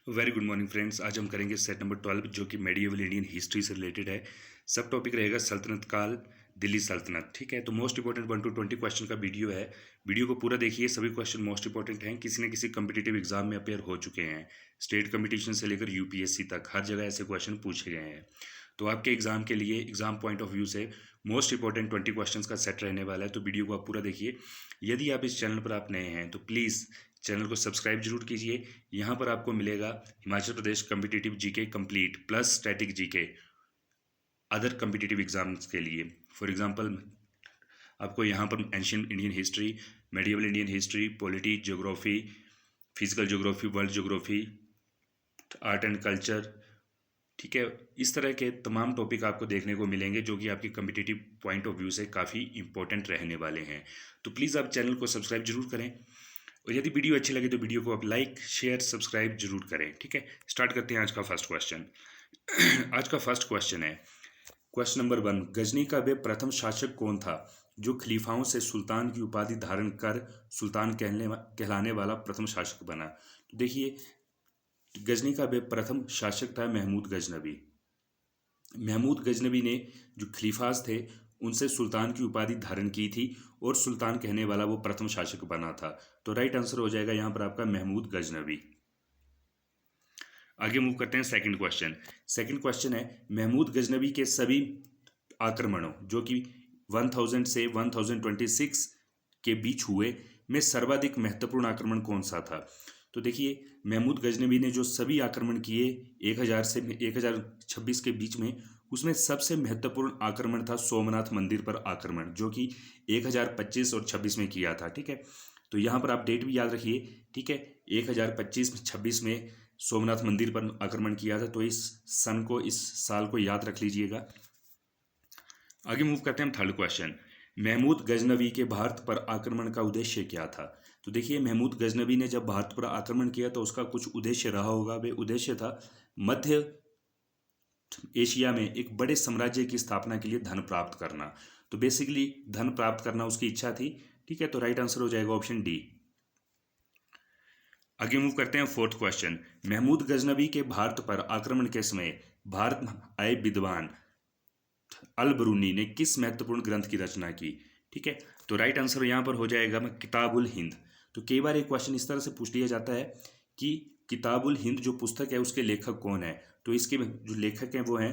Very good morning friends. आज हम करेंगे सेट नंबर 12 जो कि मेडिएवल इंडियन हिस्ट्री से रिलेटेड है। सब टॉपिक रहेगा सल्तनत काल, दिल्ली सल्तनत। ठीक है, तो मोस्ट इंपॉर्टेंट 1 to 20 क्वेश्चन का वीडियो है। वीडियो को पूरा देखिए, सभी क्वेश्चन मोस्ट इंपॉर्टेंट हैं, किसी न किसी कम्पिटिटिव एग्जाम में अपेयर हो चुके हैं। स्टेट कंपटीशन से लेकर यूपीएससी तक हर जगह ऐसे क्वेश्चन पूछे गए हैं। तो आपके एग्जाम के लिए, एग्जाम पॉइंट ऑफ व्यू से मोस्ट इंपॉर्टेंट 20 क्वेश्चन का सेट रहने वाला है। तो वीडियो को आप पूरा देखिए। यदि आप इस चैनल पर आप नए हैं तो प्लीज़ चैनल को सब्सक्राइब जरूर कीजिए। यहाँ पर आपको मिलेगा Himachal Pradesh competitive GK complete plus static GK other competitive exams के लिए। फॉर एग्जांपल आपको यहाँ पर ancient Indian history, medieval Indian history, polity, geography, physical geography, world geography, art and culture, ठीक है, इस तरह के तमाम टॉपिक आपको देखने को मिलेंगे जो कि आपकी कम्पिटिटिव पॉइंट ऑफ व्यू से काफ़ी इंपॉर्टेंट रहने वाले हैं। तो प्लीज़ आप चैनल को सब्सक्राइब जरूर करें, और यदि वीडियो अच्छी लगे तो वीडियो को आप लाइक शेयर सब्सक्राइब जरूर करें। ठीक है, स्टार्ट करते हैं आज का फर्स्ट क्वेश्चन। आज का फर्स्ट क्वेश्चन है क्वेश्चन नंबर 1। गजनी का वे प्रथम शासक कौन था जो खलीफाओं से सुल्तान की उपाधि धारण कर सुल्तान कहलाने वाला प्रथम शासक बना? तो देखिए, गजनी का वे प्रथम शासक था महमूद गजनबी। महमूद गजनबी ने जो खलीफाज थे उनसे सुल्तान की उपाधि धारण की थी और सुल्तान कहने वाला वो प्रथम शासक बना था। तो राइट आंसर हो जाएगा यहाँ पर आपका महमूद गजनबी। आगे मूव करते हैं सेकंड क्वेश्चन। सेकंड क्वेश्चन है महमूद गजनबी के सभी आक्रमणों जो कि 1000 से 1026 के बीच हुए में सर्वाधिक महत्वपूर्ण आक्रमण कौन सा था? तो देखिए, महमूद गजनबी ने जो सभी आक्रमण किए 1000 से 1026 के बीच में, उसमें सबसे महत्वपूर्ण आक्रमण था सोमनाथ मंदिर पर आक्रमण, जो कि 1025 और 26 में किया था। ठीक है, तो यहाँ पर आप डेट भी याद रखिए। ठीक है, 1025-26 में सोमनाथ मंदिर पर आक्रमण किया था, तो इस साल को याद रख लीजिएगा। आगे मूव करते हैं हम थर्ड क्वेश्चन। महमूद गजनबी के भारत पर आक्रमण का उद्देश्य क्या था? तो देखिए, महमूद गजनबी ने जब भारत पर आक्रमण किया तो उसका कुछ उद्देश्य रहा होगा। वे उद्देश्य था मध्य एशिया में एक बड़े साम्राज्य की स्थापना के लिए धन प्राप्त करना। तो बेसिकली धन प्राप्त करना उसकी इच्छा थी। ठीक है, तो राइट आंसर हो जाएगा ऑप्शन डी। आगे मूव करते हैं फोर्थ क्वेश्चन। महमूद गजनबी के भारत पर आक्रमण के समय भारत आए विद्वान अल बरूनी ने किस महत्वपूर्ण ग्रंथ की रचना की? ठीक है, तो राइट आंसर यहाँ पर हो जाएगा किताबुल हिंद। तो कई बार एक क्वेश्चन इस तरह से पूछ लिया जाता है कि किताबुल हिंद जो पुस्तक है उसके लेखक कौन है? तो इसके जो लेखक हैं वो हैं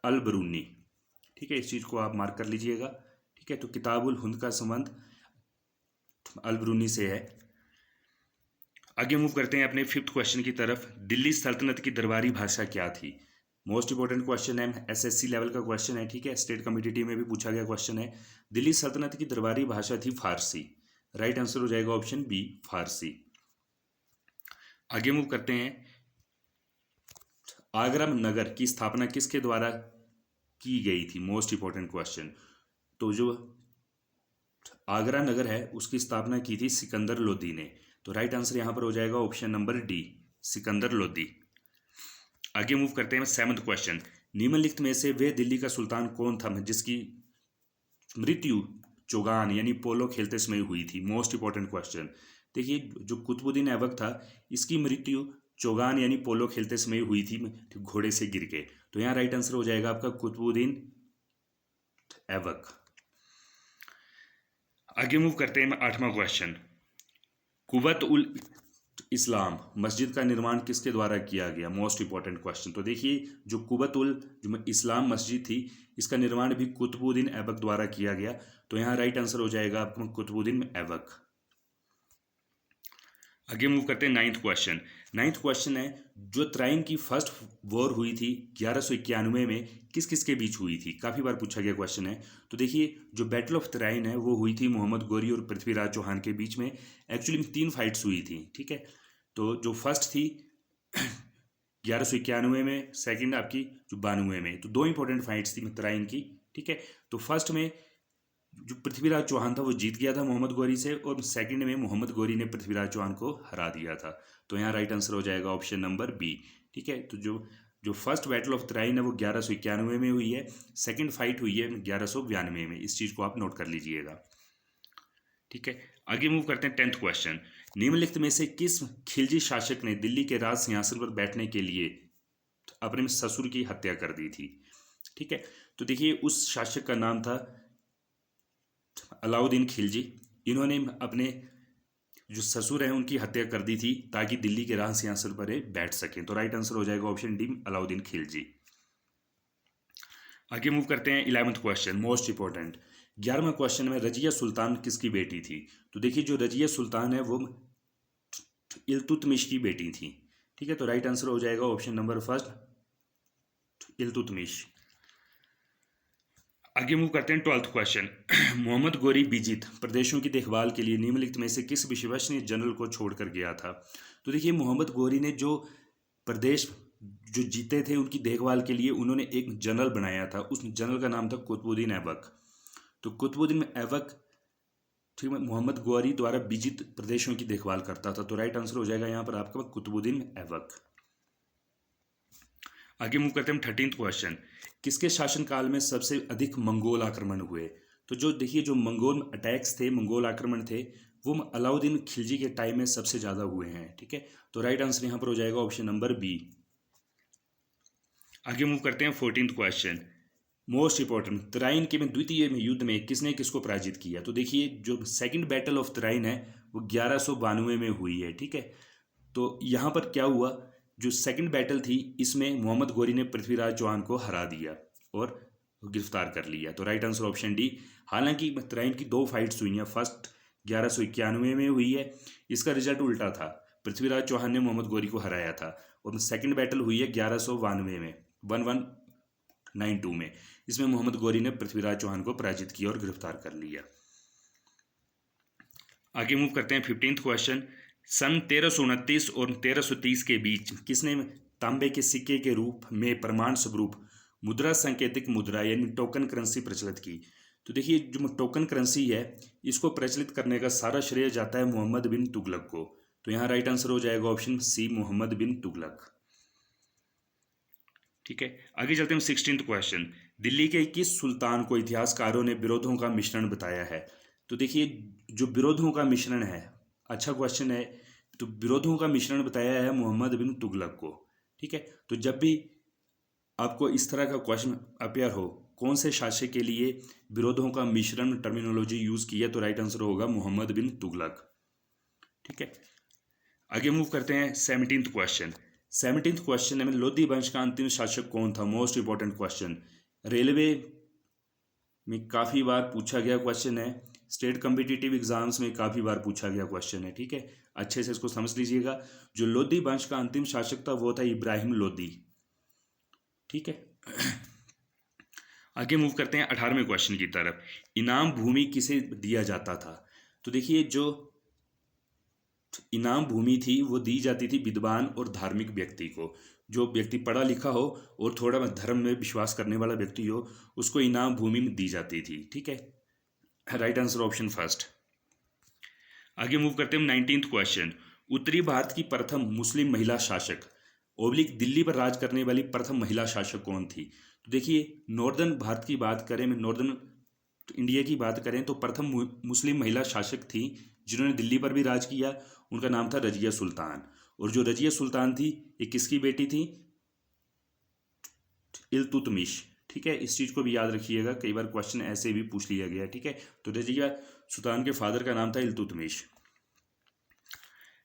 अल बरूनी। ठीक है, इस चीज को आप मार्क कर लीजिएगा। ठीक है, तो किताबुल हिंद का संबंध अल बरूनी से है। आगे मूव करते हैं अपने फिफ्थ क्वेश्चन की तरफ। दिल्ली सल्तनत की दरबारी भाषा क्या थी? मोस्ट इंपॉर्टेंट क्वेश्चन है, एसएससी लेवल का क्वेश्चन है। ठीक है, स्टेट कम्पिटिटिव में भी पूछा गया क्वेश्चन है। दिल्ली सल्तनत की दरबारी भाषा थी फारसी। राइट आंसर हो जाएगा ऑप्शन बी, फारसी। आगे मूव करते हैं, आगरा नगर की स्थापना किसके द्वारा की गई थी? Most important question. तो जो आगरा नगर है उसकी स्थापना की थी सिकंदर लोदी ने। तो राइट आंसर यहां पर हो जाएगा option number D, Sikandar Lodi. आगे मूव करते हैं सेवंथ क्वेश्चन। निम्नलिखित में से वे दिल्ली का सुल्तान कौन था जिसकी मृत्यु चौगान यानी पोलो खेलते समय हुई थी? Most important question. देखिए, जो कुतुबुद्दीन ऐबक था इसकी मृत्यु चौगान यानी पोलो खेलते समय हुई थी घोड़े से गिर के। तो यहाँ राइट आंसर हो जाएगा आपका कुतुबुद्दीन ऐबक। आगे मूव करते हैं आठवां क्वेश्चन। कुवत उल इस्लाम मस्जिद का निर्माण किसके द्वारा किया गया? Most important question. तो देखिए, जो कुवत उल जो इस्लाम मस्जिद थी इसका निर्माण भी कुतुबुद्दीन ऐबक द्वारा किया गया। तो यहाँ राइट आंसर हो जाएगा आपका कुतुबुद्दीन ऐबक। आगे मूव करते हैं नाइन्थ क्वेश्चन। नाइन्थ क्वेश्चन है, जो त्राइन की फर्स्ट वॉर हुई थी 1191 में किस किस के बीच हुई थी? काफ़ी बार पूछा गया क्वेश्चन है। तो देखिए, जो बैटल ऑफ त्राइन है वो हुई थी मोहम्मद गोरी और पृथ्वीराज चौहान के बीच में। एक्चुअली 3 फाइट्स हुई थी। ठीक है, तो जो फर्स्ट थी 1191 में, सेकंड आपकी जो 92 में। तो 2 इंपॉर्टेंट फाइट्स थी त्राइन की। ठीक है, तो फर्स्ट में जो पृथ्वीराज चौहान था वो जीत गया था मोहम्मद गोरी से, और सेकंड में मोहम्मद गोरी ने पृथ्वीराज चौहान को हरा दिया था। तो यहाँ राइट आंसर हो जाएगा ऑप्शन नंबर बी। ठीक है, तो जो फर्स्ट बैटल ऑफ त्राइन है वो 1191 में हुई है, सेकंड फाइट हुई है 1192 में। इस चीज़ को आप नोट कर लीजिएगा। ठीक है, आगे मूव करते हैं 10th क्वेश्चन। निम्नलिखित में से किस खिलजी शासक ने दिल्ली के राज सिंहासन पर बैठने के लिए अपने ससुर की हत्या कर दी थी? ठीक है, तो देखिए उस शासक का नाम था अलाउद्दीन खिलजी। इन्होंने अपने जो ससुर हैं उनकी हत्या कर दी थी ताकि दिल्ली के राज सिंहासन पर बैठ सकें। तो राइट आंसर हो जाएगा ऑप्शन डी, अलाउद्दीन खिलजी। आगे मूव करते हैं 11th क्वेश्चन, मोस्ट इंपॉर्टेंट। 11वां क्वेश्चन में रजिया सुल्तान किसकी बेटी थी? तो देखिए जो रजिया सुल्तान है वो इल्तुतमिश की बेटी थी। ठीक है, तो राइट आंसर हो जाएगा ऑप्शन नंबर फर्स्ट, इल्तुतमिश। आगे मूव करते हैं 12th क्वेश्चन। मोहम्मद गोरी बीजित प्रदेशों की देखभाल के लिए निम्नलिखित में से किस विश्वसनीय जनरल को छोड़कर गया था? तो देखिए मोहम्मद गोरी ने जो प्रदेश जो जीते थे उनकी देखभाल के लिए उन्होंने एक जनरल बनाया था। उस जनरल का नाम था कुतुबुद्दीन ऐबक। तो कुतुबुद्दीन ऐबक ठीक है मोहम्मद गोरी द्वारा बीजित प्रदेशों की देखभाल करता था। तो राइट आंसर हो जाएगा यहाँ पर आपका कुतुबुद्दीन ऐबक। आगे मूव करते हैं 13th क्वेश्चन। किसके शासनकाल में सबसे अधिक मंगोल आक्रमण हुए? तो जो देखिए जो मंगोल अटैक्स थे, मंगोल आक्रमण थे, वो अलाउद्दीन खिलजी के टाइम में सबसे ज़्यादा हुए हैं। ठीक है, तो राइट आंसर यहाँ पर हो जाएगा ऑप्शन नंबर बी। आगे मूव करते हैं 14th question, most important. Tarain के में द्वितीय युद्ध में किसने किसको पराजित किया? तो देखिए जो सेकंड बैटल ऑफ तराइन है वो 1192 में हुई है। ठीक है, तो यहाँ पर क्या हुआ, जो सेकंड बैटल थी इसमें मोहम्मद गोरी ने पृथ्वीराज चौहान को हरा दिया और गिरफ्तार कर लिया। तो राइट आंसर ऑप्शन डी। हालांकि तराइन की 2 फाइट्स हुई हैं, फर्स्ट 1191 में हुई है, इसका रिजल्ट उल्टा था, पृथ्वीराज चौहान ने मोहम्मद गोरी को हराया था। और सेकंड बैटल हुई है 1192 में, 1192 में, इसमें मोहम्मद गोरी ने पृथ्वीराज चौहान को पराजित किया और गिरफ्तार कर लिया। आगे मूव करते हैं 15th क्वेश्चन। सन 1329 और 1330 के बीच किसने तांबे के सिक्के के रूप में प्रमाण स्वरूप मुद्रा सांकेतिक मुद्रा यानी टोकन करेंसी प्रचलित की? तो देखिए जो टोकन करेंसी है इसको प्रचलित करने का सारा श्रेय जाता है मोहम्मद बिन तुगलक को। तो यहाँ राइट आंसर हो जाएगा ऑप्शन सी, मोहम्मद बिन तुगलक। ठीक है, आगे चलते हैं 16th क्वेश्चन। दिल्ली के किस सुल्तान को इतिहासकारों ने विरोधों का मिश्रण बताया है? तो देखिए जो विरोधों का मिश्रण है, अच्छा क्वेश्चन है, तो विरोधों का मिश्रण बताया है मोहम्मद बिन तुगलक को। ठीक है, तो जब भी आपको इस तरह का क्वेश्चन अपेयर हो कौन से शासक के लिए विरोधों का मिश्रण टर्मिनोलॉजी यूज की है, तो राइट आंसर होगा मोहम्मद बिन तुगलक। ठीक है, आगे मूव करते हैं 17th क्वेश्चन। 17th क्वेश्चन में लोधी वंश का अंतिम शासक कौन था? मोस्ट इंपॉर्टेंट क्वेश्चन, रेलवे में काफ़ी बार पूछा गया क्वेश्चन है, स्टेट कॉम्पिटिटिव एग्जाम्स में काफ़ी बार पूछा गया क्वेश्चन है। ठीक है, अच्छे से इसको समझ लीजिएगा। जो लोधी वंश का अंतिम शासक था वो था इब्राहिम लोधी। ठीक है, आगे मूव करते हैं 18वें क्वेश्चन की तरफ। इनाम भूमि किसे दिया जाता था? तो देखिए जो इनाम भूमि थी वो दी जाती थी विद्वान और धार्मिक व्यक्ति को। जो व्यक्ति पढ़ा लिखा हो और थोड़ा धर्म में विश्वास करने वाला व्यक्ति हो उसको इनाम भूमि दी जाती थी। ठीक है, राइट आंसर ऑप्शन फर्स्ट। आगे मूव करते हैं 19th क्वेश्चन। उत्तरी भारत की प्रथम मुस्लिम महिला शासक ओब्लिक दिल्ली पर राज करने वाली प्रथम महिला शासक कौन थी? तो देखिए नॉर्दर्न भारत की बात करें, नॉर्दर्न इंडिया की बात करें तो प्रथम मुस्लिम महिला शासक थी जिन्होंने दिल्ली पर भी राज किया, उनका नाम था रजिया सुल्तान। और जो रजिया सुल्तान थी ये किसकी बेटी थी? इल्तुतमिश। ठीक है, इस चीज़ को भी याद रखिएगा, कई बार क्वेश्चन ऐसे भी पूछ लिया गया। ठीक है, तो रजिया सुल्तान के फादर का नाम था इल्तुतमिश।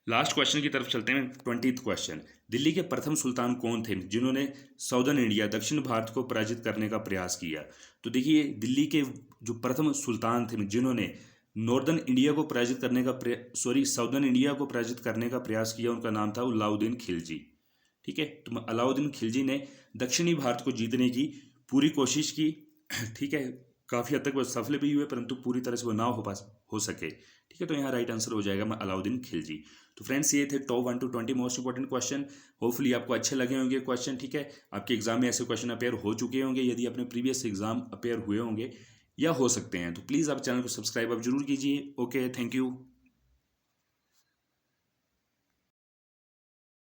लास्ट क्वेश्चन की तरफ चलते हैं 20th क्वेश्चन। दिल्ली के प्रथम सुल्तान कौन थे जिन्होंने साउदर्न इंडिया दक्षिण भारत को पराजित करने का प्रयास किया? तो देखिए दिल्ली के जो प्रथम सुल्तान थे जिन्होंने नॉर्दर्न इंडिया को पराजित करने का साउदर्न इंडिया को पराजित करने का प्रयास किया, उनका नाम था अलाउद्दीन खिलजी। ठीक है, तो अलाउद्दीन खिलजी ने दक्षिणी भारत को जीतने की पूरी कोशिश की। ठीक है, काफ़ी हद तक वो सफल भी हुए परंतु पूरी तरह से वो ना हो सके। ठीक है, तो यहाँ राइट आंसर हो जाएगा अलाउद्दीन खिलजी। तो फ्रेंड्स ये थे top 1 to 20 most important question. Hopefully आपको अच्छे लगे होंगे क्वेश्चन। ठीक है, आपके एग्जाम में ऐसे क्वेश्चन अपेयर हो चुके होंगे, यदि अपने प्रीवियस एग्जाम अपेयर हुए होंगे या हो सकते हैं, तो प्लीज़ आप चैनल को सब्सक्राइब आप जरूर कीजिए। Okay, thank you.